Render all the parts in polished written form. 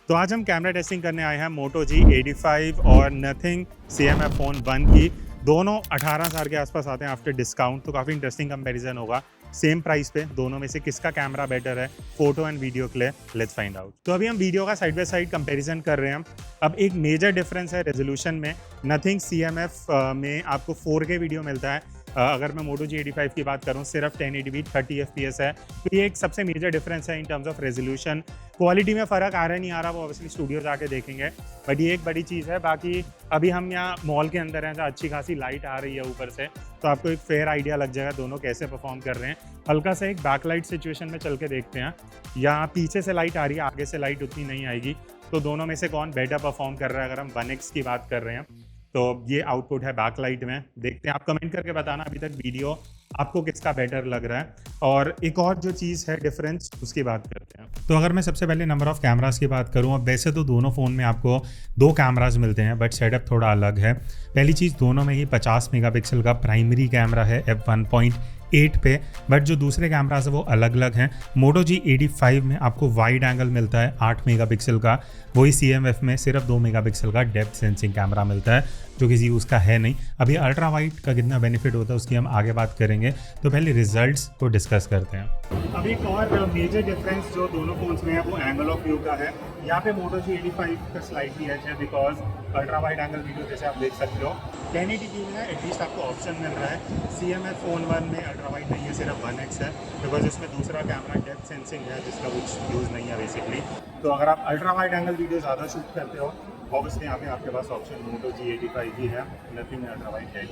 तो आज हम कैमरा टेस्टिंग करने आए हैं मोटो G85 और नथिंग CMF फोन 1 की। दोनों 18,000 के आसपास आते हैं आफ्टर डिस्काउंट, तो काफ़ी इंटरेस्टिंग कंपैरिजन होगा। सेम प्राइस पे दोनों में से किसका कैमरा बेटर है फोटो एंड वीडियो के लिए, लेट्स फाइंड आउट। तो अभी हम वीडियो का साइड बाय साइड कंपैरिजन कर रहे हैं। अब एक मेजर डिफरेंस है रेजोल्यूशन में। नथिंग CMF में आपको 4K वीडियो मिलता है। अगर मैं मोटो G85 की बात करूं सिर्फ 1080p 30 FPS है, तो ये एक सबसे मेजर डिफरेंस है in terms of resolution. Quality में फ़र्क आ रहा नहीं आ रहा वो ऑब्वियसली स्टूडियो जाके देखेंगे, बट ये एक बड़ी चीज़ है। बाकी अभी हम यहाँ मॉल के अंदर हैं जहाँ अच्छी खासी लाइट आ रही है ऊपर से, तो आपको एक फेयर आइडिया लग जाएगा दोनों कैसे परफॉर्म कर रहे हैं। हल्का सा एक बैकलाइट सिचुएशन में चल के देखते हैं। यहाँ पीछे से लाइट आ रही है, आगे से लाइट उतनी नहीं आएगी, तो दोनों में से कौन बेटर परफॉर्म कर रहा है अगर हम 1x की बात कर रहे हैं। तो ये आउटपुट है बैकलाइट में, देखते हैं। आप कमेंट करके बताना अभी तक वीडियो आपको किसका बेटर लग रहा है। और एक और जो चीज़ है डिफरेंस, उसकी बात करते हैं। तो अगर मैं सबसे पहले नंबर ऑफ कैमरास की बात करूं, अब वैसे तो दोनों फ़ोन में आपको 2 कैमरास मिलते हैं, बट सेटअप थोड़ा अलग है। पहली चीज़, दोनों में ही 50 मेगापिक्सल का प्राइमरी कैमरा है f1.8 पे, बट जो दूसरे कैमरास है वो अलग अलग हैं। मोटो G85 में आपको वाइड एंगल मिलता है 8 मेगापिक्सल का, वही CMF में सिर्फ 2 मेगापिक्सल का डेप्थ सेंसिंग कैमरा मिलता है, जो किसी उसका है नहीं। अभी अल्ट्रा वाइड का कितना बेनिफिट होता है उसकी हम आगे बात करेंगे, तो पहले रिजल्ट्स को डिस्कस करते हैं। अब एक और मेजर डिफरेंस जो दोनों फोन्स में है वो एंगल ऑफ व्यू का है। यहाँ पे मोटो G85 का स्लाइटली एज है, because ultra wide angle video जैसे आप देख सकते हो 1080p में एटलीस्ट आपको ऑप्शन मिल रहा है। CMF फोन 1 में अल्ट्रा वाइड नहीं है, सिर्फ 1x है, बिकॉज इसमें दूसरा कैमरा डेप्थ सेंसिंग है जिसका कुछ यूज़ नहीं है बेसिकली। तो अगर आप अल्ट्रा वाइड एंगल वीडियो ज़्यादा शूट करते हो, ऑब्वियसली यहाँ पे आपके पास ऑप्शन मोटो G85 ही है, नथिंग अल्ट्रा वाइड है।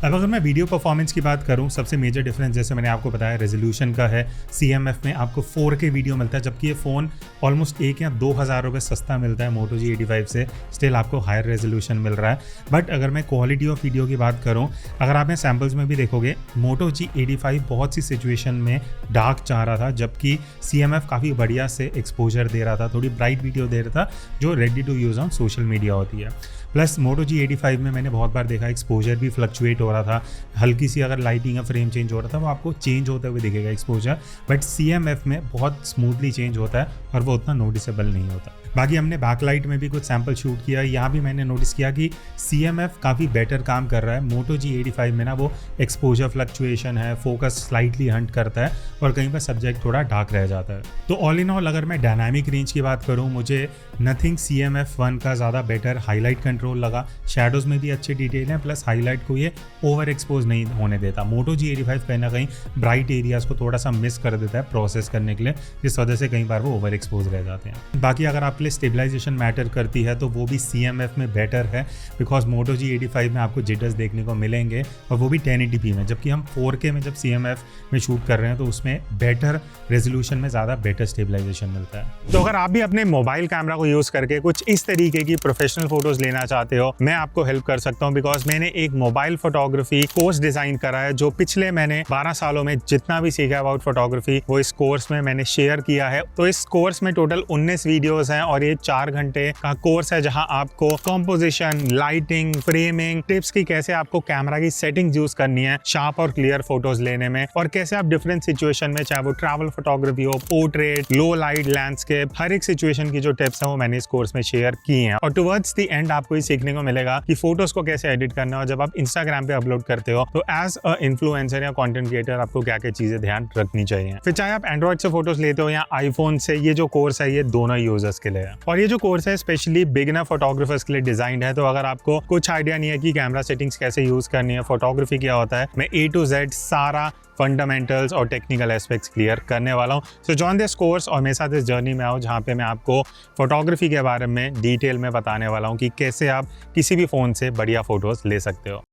अब अगर मैं वीडियो परफॉर्मेंस की बात करूँ, सबसे मेजर डिफरेंस जैसे मैंने आपको बताया रेजोल्यूशन का है। CMF में आपको 4K वीडियो मिलता है, जबकि ये फ़ोन ऑलमोस्ट 1 या 2,000 रुपये सस्ता मिलता है मोटो G85 से। स्टिल आपको हायर रेजोल्यूशन मिल रहा है। बट अगर मैं क्वालिटी ऑफ वीडियो की बात करूँ, अगर आप सैम्पल्स में भी देखोगे, मोटो G85 बहुत सी सिचुएशन में डार्क चाह रहा था, जबकि CMF काफ़ी बढ़िया से एक्सपोजर दे रहा था, थोड़ी ब्राइट वीडियो दे रहा था जो ready to use on social media होती है। प्लस मोटो G85 में मैंने बहुत बार देखा एक्सपोजर भी फ्लक्चुएट हो रहा था, हल्की सी अगर लाइटिंग या फ्रेम चेंज हो रहा था वो आपको चेंज होते हुए दिखेगा एक्सपोजर, बट CMF में बहुत स्मूथली चेंज होता है और वो उतना नोटिसेबल नहीं होता। बाकी हमने बैकलाइट में भी कुछ सैम्पल शूट किया, यहाँ भी मैंने नोटिस किया कि CMF काफ़ी बेटर काम कर रहा है। मोटो G85 में ना वो एक्सपोजर फ्लक्चुएशन है, फोकस स्लाइटली हंट करता है और कहीं पर सब्जेक्ट थोड़ा डार्क रह जाता है। तो ऑल इन ऑल अगर मैं डायनामिक रेंज की बात करूँ, मुझे नथिंग CMF 1 का ज़्यादा बेटर हाईलाइट कंट्रोल लगा। शैडोज़ में भी अच्छे डिटेल हैं, प्लस हाईलाइट को ये ओवर एक्सपोज नहीं होने देता। मोटो G85 कहीं ना कहीं ब्राइट एरियाज़ को थोड़ा सा मिस कर देता है प्रोसेस करने के लिए, जिस वजह से कई बार वो ओवर एक्सपोज रह जाते हैं। बाकी अगर आपके लिए स्टेबलाइजेशन मैटर करती है तो वो भी CMF में बेटर है, बिकॉज मोटो G85 में आपको जिटर्स देखने को मिलेंगे और वो भी 1080p में, जबकि हम 4K में जब CMF में शूट कर रहे हैं तो उसमें बेटर रेजोल्यूशन में ज़्यादा बेटर स्टेबलाइजेशन मिलता है। तो अगर आप भी अपने मोबाइल कैमरा को यूज़ करके कुछ इस तरीके की प्रोफेशनल फोटोज़ लेना चाहते हो, मैं आपको हेल्प कर सकता हूँ, बिकॉज मैंने एक मोबाइल फोटोग्राफी कोर्स डिज़ाइन करा है जो पिछले मैंने 12 सालों में जितना भी सीखा अबाउट फोटोग्राफी वो इस कोर्स में मैंने शेयर किया है। तो इस कोर्स में टोटल 19 वीडियोज़ हैं और ये 4 घंटे का कोर्स है, जहां आपको कॉम्पोजिशन, लाइटिंग, फ्रेमिंग, टिप्स की कैसे आपको कैमरा की सेटिंग्स यूज करनी है शार्प और क्लियर फोटोज लेने में, और कैसे आप डिफरेंट सिचुएशन में, चाहे वो ट्रैवल फोटोग्राफी हो, पोर्ट्रेट, लो लाइट, लैंडस्केप, हर एक सिचुएशन की जो टिप्स है वो मैंने इस कोर्स में शेयर की हैं। और टुवर्ड्स द एंड आपको ये सीखने को मिलेगा कि फोटोज को कैसे एडिट करना है, और जब आप इंस्टाग्राम पे अपलोड करते हो तो एज अ इन्फ्लुएंसर या कंटेंट क्रिएटर आपको क्या क्या चीजें ध्यान रखनी चाहिए। फिर चाहे आप एंड्रॉइड से फोटोज लेते हो या आईफोन से, ये जो कोर्स है ये दोनों यूजर्स के लिए है। और ये जो कोर्स है स्पेशली बिगिनर फोटोग्राफर्स के लिए डिजाइंड है। तो अगर आपको कुछ आइडिया नहीं है कि कैमरा सेटिंग्स कैसे यूज करनी है, फोटोग्राफी क्या होता है, मैं A to Z सारा फंडामेंटल्स और टेक्निकल एस्पेक्ट्स क्लियर करने वाला हूँ। सो जॉइन दिस कोर्स और मेरे साथ इस जर्नी में आओ, जहाँ पे मैं आपको फोटोग्राफी के बारे में डिटेल में बताने वाला हूँ कि कैसे आप किसी भी फ़ोन से बढ़िया फ़ोटोज़ ले सकते हो।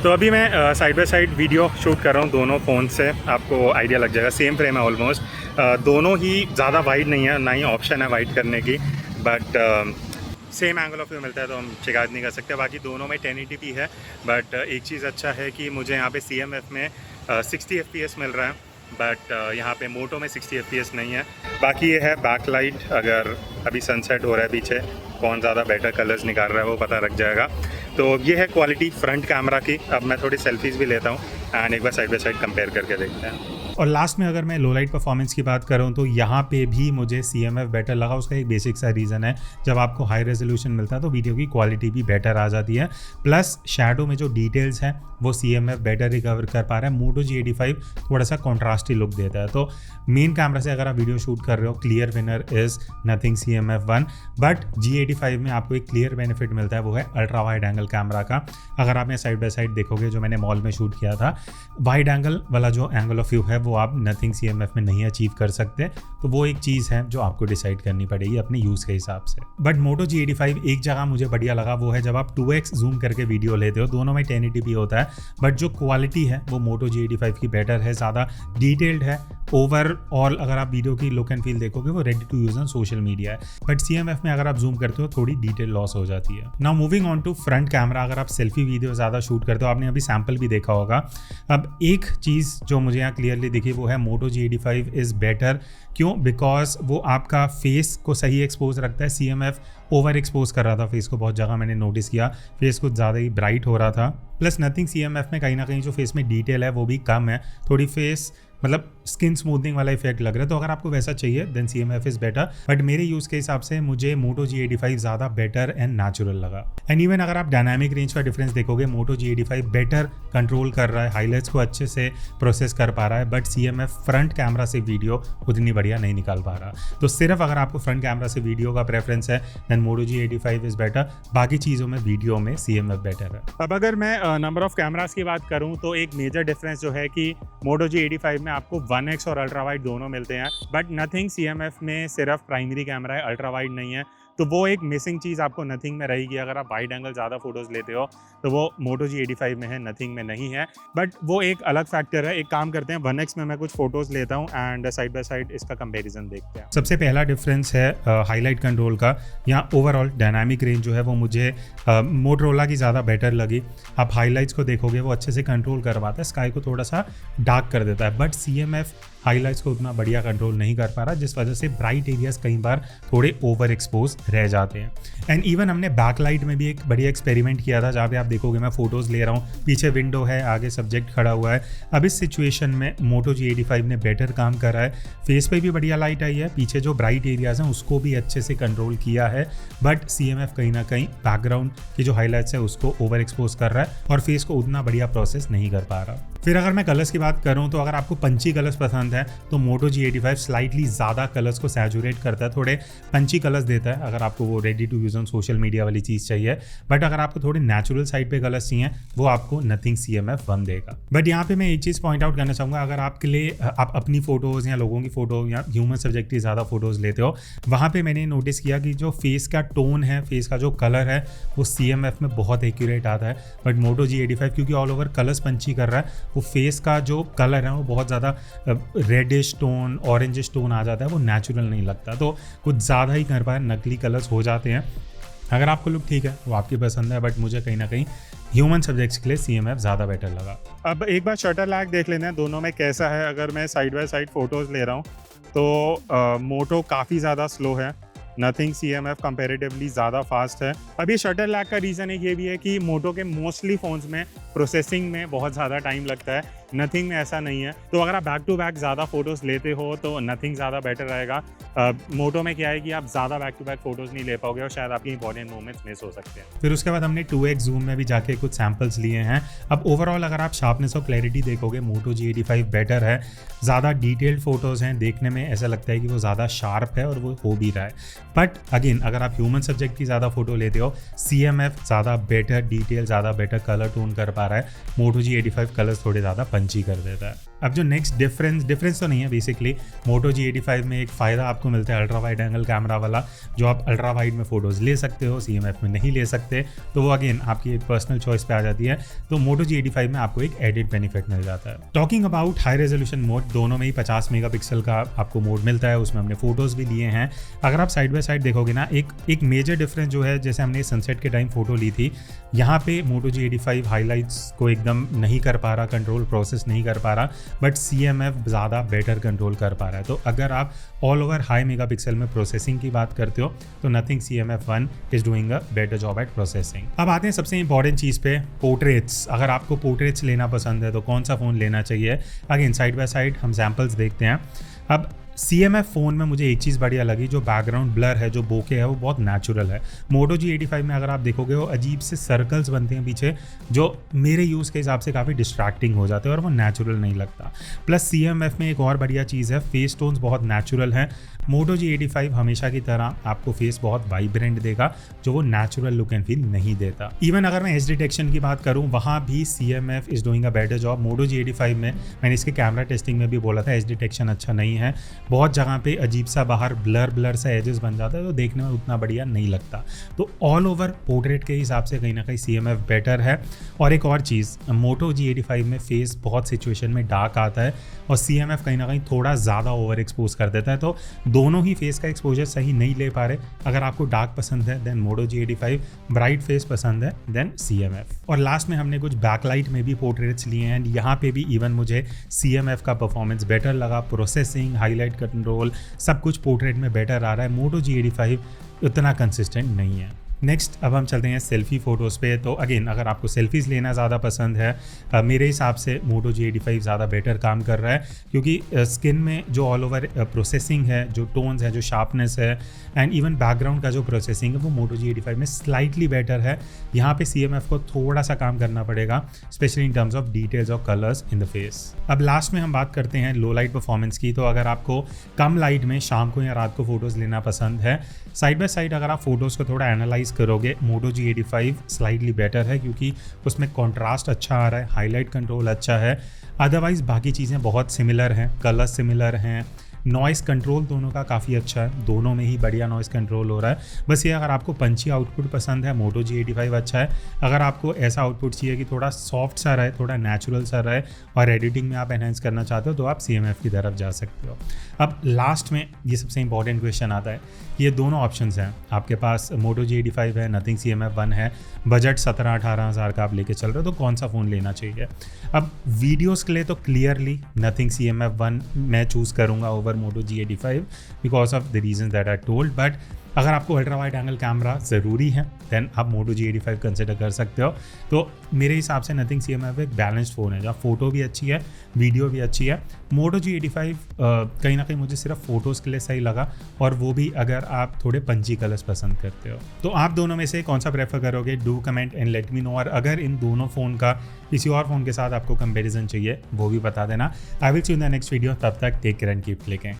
तो अभी मैं side by side video shoot कर रहा हूँ दोनों फ़ोन से, आपको आइडिया लग जाएगा। सेम फ्रेम है ऑलमोस्ट, दोनों ही ज़्यादा वाइड नहीं है, ना ही ऑप्शन है वाइड करने की, but same angle of view मिलता है तो हम शिकायत नहीं कर सकते। बाकी दोनों में 1080p है, बट एक चीज़ अच्छा है कि मुझे यहाँ पे CMF में 60 FPS मिल रहा है, बट यहाँ पे मोटो में 60 FPS नहीं है। बाकी ये है बैकलाइट, अगर अभी सनसेट हो रहा है पीछे, कौन ज़्यादा बेटर कलर्स निकाल रहा है वो पता लग जाएगा। तो ये है क्वालिटी फ्रंट कैमरा की। अब मैं थोड़ी सेल्फीज़ भी लेता हूँ एंड एक बार साइड बाय साइड कंपेयर करके देखते हैं। और लास्ट में अगर मैं लो लाइट परफॉर्मेंस की बात करूँ तो यहाँ पे भी मुझे CMF बेटर लगा। उसका एक बेसिक सा रीज़न है, जब आपको हाई रेजोल्यूशन मिलता है तो वीडियो की क्वालिटी भी बेटर आ जाती है, प्लस शैडो में जो डिटेल्स हैं वो CMF बेटर रिकवर कर पा रहा है। Moto G85 थोड़ा सा कॉन्ट्रास्टी लुक देता है। तो मेन कैमरा से अगर आप वीडियो शूट कर रहे हो, clear winner is nothing CMF1, but G85 में आपको एक क्लियर बेनिफिट मिलता है, वो है अल्ट्रा वाइड एंगल कैमरा का। अगर आप साइड बाय साइड देखोगे, जो मैंने मॉल में शूट किया था, वाइड एंगल वाला जो एंगल ऑफ व्यू है वो आप नथिंग CMF में नहीं अचीव कर सकते। तो वो एक चीज़ है जो आपको डिसाइड करनी पड़ेगी अपने यूज़ के हिसाब से। बट Moto G85 एक जगह मुझे बढ़िया लगा, वो है जब आप 2x जूम करके वीडियो लेते हो। दोनों में 1080p होता है, बट जो क्वालिटी है वो Moto G85 की बेटर है, ज़्यादा डिटेल्ड है। ओवरऑल अगर आप वीडियो की लुक एंड फील देखोगे वो ready to use on social media है, बट CMF में अगर आप जूम करते हो थोड़ी डिटेल लॉस हो जाती है। Now moving on to front camera, अगर आप सेल्फी वीडियो ज़्यादा शूट करते हो, आपने अभी सैम्पल भी देखा होगा। अब एक चीज़ जो मुझे यहाँ क्लियरली दिखी वो है Moto G85 इज़ बेटर। क्यों? बिकॉज वो आपका फेस को सही एक्सपोज रखता है। CMF ओवर एक्सपोज कर रहा था फेस को, बहुत जगह मैंने नोटिस किया, फेस कुछ ज़्यादा ही ब्राइट हो रहा था। प्लस नथिंग CMF में कहीं ना कहीं जो फेस में डिटेल है वो भी कम है, थोड़ी फेस मतलब स्किन स्मूथनिंग वाला इफेक्ट लग रहा है। तो अगर आपको वैसा चाहिए then CMF is better, but मेरे यूज़ के हिसाब से मुझे Moto G85 ज़्यादा बेटर एंड नेचुरल लगा। एंड इवन अगर आप डायनामिक रेंज का डिफरेंस देखोगे, Moto G85 बेटर कंट्रोल कर रहा है, हाईलाइट्स को अच्छे से प्रोसेस कर पा रहा है, बट CMF फ्रंट कैमरा से वीडियो उतनी बढ़िया नहीं निकाल पा रहा। तो सिर्फ अगर आपको फ्रंट कैमरा से वीडियो का प्रेफरेंस है then Moto G85 is better, बाकी चीज़ों में वीडियो में CMF बेटर है। अब अगर मैं नंबर ऑफ कैमरास की बात करूँ तो एक मेजर डिफरेंस जो है कि Moto G85 में आपको 1x और अल्ट्रा वाइड दोनों मिलते हैं, बट नथिंग CMF में सिर्फ प्राइमरी कैमरा है, अल्ट्रा वाइड नहीं है। तो वो एक मिसिंग चीज़ आपको नथिंग में रहेगी। अगर आप वाइड एंगल ज़्यादा फोटोज़ लेते हो तो वो Moto G85 में है, नथिंग में नहीं है, बट वो एक अलग फैक्टर है। एक काम करते हैं, 1x में मैं कुछ फोटोज़ लेता हूँ एंड साइड बाय साइड इसका कंपैरिजन देखते हैं। सबसे पहला डिफरेंस है हाईलाइट कंट्रोल का। यहाँ ओवरऑल डायनामिक रेंज जो है वो मुझे मोटरोला की ज़्यादा बेटर लगी। आप हाईलाइट्स को देखोगे वो अच्छे से कंट्रोल कर पाता है, स्काई को थोड़ा सा डार्क कर देता है, बट CMF हाईलाइट्स को उतना बढ़िया कंट्रोल नहीं कर पा रहा, जिस वजह से ब्राइट एरियाज कई बार थोड़े ओवर एक्सपोज रह जाते हैं। एंड इवन हमने बैकलाइट में भी एक बढ़िया एक्सपेरिमेंट किया था, जहाँ पे आप देखोगे मैं फोटोज़ ले रहा हूँ, पीछे विंडो है, आगे सब्जेक्ट खड़ा हुआ है। अब इस सिचुएशन में Moto G85 ने बेटर काम करा है, फेस पे भी बढ़िया लाइट आई है, पीछे जो ब्राइट एरियाज हैं उसको भी अच्छे से कंट्रोल किया है, बट CMF कहीं ना कहीं बैकग्राउंड की जो हाईलाइट्स है उसको ओवर एक्सपोज कर रहा है और फेस को उतना बढ़िया प्रोसेस नहीं कर पा रहा। फिर अगर मैं कलर्स की बात करूं तो अगर आपको पंची कलर्स पसंद है तो Moto G85 स्लाइटली ज़्यादा कलर्स को सैचुरेट करता है, थोड़े पंची कलर्स देता है अगर आपको वो ready to use on social media वाली चीज़ चाहिए। बट अगर आपको थोड़े नेचुरल साइड पे कलर्स चाहिए वो आपको नथिंग CMF1 देगा। बट यहाँ पे मैं एक चीज़ पॉइंट आउट करना चाहूँगा, अगर आपके लिए आप अपनी फ़ोटोज़ या लोगों की फ़ोटो या ह्यूमन सब्जेक्ट की ज़्यादा फ़ोटोज़ लेते हो, वहाँ पर मैंने नोटिस किया कि जो फेस का टोन है, फेस का जो कलर है वो CMF में बहुत एक्यूरेट आता है, बट Moto G85 क्योंकि ऑल ओवर कलर्स पंची कर रहा है, वो फेस का जो कलर है वो बहुत ज़्यादा रेडिश टोन, ऑरेंजिश टोन आ जाता है, वो नेचुरल नहीं लगता। तो कुछ ज़्यादा ही कर पाए नकली कलर्स हो जाते हैं। अगर आपको लुक ठीक है वो आपकी पसंद है, बट मुझे कहीं ना कहीं ह्यूमन सब्जेक्ट्स के लिए CMF ज़्यादा बेटर लगा। अब एक बार शटर लैग देख लेते हैं दोनों में कैसा है। अगर मैं साइड बाय साइड फ़ोटोज़ ले रहा हूँ तो मोटो काफ़ी ज़्यादा स्लो है, नथिंग CMF कंपैरेटिवली ज़्यादा फास्ट है। अब ये शटर लैग का रीज़न एक ये भी है कि मोटो के मोस्टली फ़ोन्स में प्रोसेसिंग में बहुत ज़्यादा टाइम लगता है, नथिंग में ऐसा नहीं है। तो अगर आप बैक टू बैक ज़्यादा फोटोज़ लेते हो तो नथिंग ज़्यादा बेटर रहेगा। मोटो में क्या है कि आप ज़्यादा बैक टू बैक फोटोज़ नहीं ले पाओगे और शायद आपकी इंपॉर्टेंट मोमेंट्स मिस हो सकते हैं। फिर उसके बाद हमने 2x जूम में भी जाके कुछ सैम्पल्स लिए हैं। अब ओवरऑल अगर आप शार्पनेस और क्लैरिटी देखोगे Moto G85 बेटर है, ज़्यादा डिटेल्ड फोटोज़ हैं, देखने में ऐसा लगता है कि वो ज़्यादा शार्प है और वो हो भी रहा है। बट अगेन अगर आप ह्यूमन सब्जेक्ट की ज़्यादा फोटो लेते हो, CMF ज़्यादा बेटर डिटेल, ज़्यादा बेटर कलर टोन कर पा रहा है, Moto G85 कलर्स थोड़े ज़्यादा पंची कर देता है। अब जो नेक्स्ट डिफरेंस तो नहीं है, बेसिकली Moto G85 में एक फ़ायदा आपको मिलता है अल्ट्रा वाइड एंगल कैमरा वाला, जो आप अल्ट्रा वाइड में फ़ोटोज़ ले सकते हो, CMF में नहीं ले सकते। तो वो अगेन आपकी एक पर्सनल चॉइस पे आ जाती है। तो Moto G85 में आपको एक एडिट बेनिफिट मिल जाता है। Talking about high resolution mode, दोनों में ही 50 मेगापिक्सल का आपको मोड मिलता है, उसमें हमने फ़ोटोज़ भी लिए हैं। अगर आप साइड बाय साइड देखोगे ना, एक मेजर डिफरेंस जो है, जैसे हमने सनसेट के टाइम फ़ोटो ली थी, यहाँ पे Moto G85 हाईलाइट्स को एकदम नहीं कर पा रहा, कंट्रोल प्रोसेस नहीं कर पा रहा, बट CMF ज़्यादा बेटर कंट्रोल कर पा रहा है। तो अगर आप ऑल ओवर हाई मेगापिक्सल में प्रोसेसिंग की बात करते हो तो nothing CMF1 is doing a better job eight processing. अब आते हैं सबसे इंपॉर्टेंट चीज़ पे, पोर्ट्रेट्स। अगर आपको पोर्ट्रेट्स लेना पसंद है तो कौन सा फ़ोन लेना चाहिए। अगेन साइड बाय साइड हम सैम्पल्स देखते हैं। अब CMF फ़ोन में मुझे एक चीज़ बढ़िया लगी, जो बैकग्राउंड ब्लर है, जो बोके है, वो बहुत नेचुरल है। Moto G85 में अगर आप देखोगे वो अजीब से सर्कल्स बनते हैं पीछे, जो मेरे यूज़ के हिसाब से काफ़ी डिस्ट्रैक्टिंग हो जाते हैं और वो नेचुरल नहीं लगता। प्लस CMF में एक और बढ़िया चीज़ है, फेस टोन्स बहुत नेचुरल हैं। Moto G85 हमेशा की तरह आपको फेस बहुत वाइब्रेंट देगा, जो वो नेचुरल लुक एंड फील नहीं देता। इवन अगर मैं एज डिटेक्शन की बात करूँ, वहाँ भी CMF is doing a better job. Moto G85 में मैंने इसके कैमरा टेस्टिंग में भी बोला था, एज डिटेक्शन अच्छा नहीं है, बहुत जगह पे अजीब सा बाहर ब्लर सा एजेस बन जाता है, तो देखने में उतना बढ़िया नहीं लगता। तो ऑल ओवर पोर्ट्रेट के हिसाब से कहीं ना कहीं CMF बेटर है। और एक और चीज़, Moto G85 में फेस बहुत सिचुएशन में डार्क आता है और CMF कहीं ना कहीं थोड़ा ज़्यादा ओवर एक्सपोज कर देता है, तो दोनों ही फेस का एक्सपोजर सही नहीं ले पा रहे। अगर आपको डार्क पसंद है then Moto G85, bright face पसंद है देन CMF। और लास्ट में हमने कुछ बैकलाइट में भी पोर्ट्रेट्स लिए हैं, यहाँ पे भी इवन मुझे CMF का परफॉर्मेंस बेटर लगा। प्रोसेसिंग, हाईलाइट कंट्रोल, सब कुछ पोर्ट्रेट में बेटर आ रहा है। Moto G85 उतना कंसिस्टेंट नहीं है। नेक्स्ट अब हम चलते हैं सेल्फी फ़ोटोज़ पे। तो अगेन अगर आपको सेल्फीज़ लेना ज़्यादा पसंद है, मेरे हिसाब से Moto G85 ज़्यादा बेटर काम कर रहा है, क्योंकि स्किन में जो ऑल ओवर प्रोसेसिंग है, जो टोन्स है, जो शार्पनेस है एंड इवन बैकग्राउंड का जो प्रोसेसिंग है, वो Moto G85 में स्लाइटली बेटर है। यहाँ पे CMF को थोड़ा सा काम करना पड़ेगा, specially in terms of details और कलर्स इन द फेस। अब लास्ट में हम बात करते हैं लो लाइट परफॉर्मेंस की। तो अगर आपको कम लाइट में शाम को या रात को फ़ोटोज़ लेना पसंद है, साइड बाय साइड अगर आप फोटोज़ को थोड़ा एनालाइज करोगे, Moto G85 स्लाइटली बेटर है, क्योंकि उसमें कॉन्ट्रास्ट अच्छा आ रहा है, हाईलाइट कंट्रोल अच्छा है। अदरवाइज बाकी चीज़ें बहुत सिमिलर हैं, कलर सिमिलर हैं, नॉइस कंट्रोल दोनों का काफ़ी अच्छा है, दोनों में ही बढ़िया नॉइस कंट्रोल हो रहा है। बस ये अगर आपको पंची आउटपुट पसंद है, Moto G85 अच्छा है। अगर आपको ऐसा आउटपुट चाहिए कि थोड़ा सॉफ्ट सा रहे, थोड़ा नेचुरल सा रहे और एडिटिंग में आप एनहेंस करना चाहते हो, तो आप CMF की तरफ जा सकते हो। अब लास्ट में ये सबसे इंपॉर्टेंट क्वेश्चन आता है, ये दोनों ऑप्शंस हैं आपके पास, Moto G85 है, नथिंग CMF1 है, बजट 17-18 हज़ार का आप लेके चल रहे हो, तो कौन सा फ़ोन लेना चाहिए। अब वीडियोज़ के लिए तो क्लियरली नथिंग CMF1 मैं चूज़ करूँगा over Moto G85 because of the reason that I told. But अगर आपको अल्ट्रा वाइड एंगल कैमरा ज़रूरी है देन आप Moto G85 कंसिडर कर सकते हो। तो मेरे हिसाब से नथिंग CMF एक बैलेंस्ड फ़ोन है, जहाँ फ़ोटो भी अच्छी है, वीडियो भी अच्छी है। Moto G85 कहीं ना कहीं मुझे सिर्फ फ़ोटोज़ के लिए सही लगा, और वो भी अगर आप थोड़े पंची कलर्स पसंद करते हो। तो आप दोनों में से कौन सा प्रेफर करोगे, do comment and let me know. और अगर इन दोनों फ़ोन का किसी और फ़ोन के साथ आपको कंपेरिजन चाहिए, वो भी बता देना। I will see you in the next video. तब तक take care and keep clicking.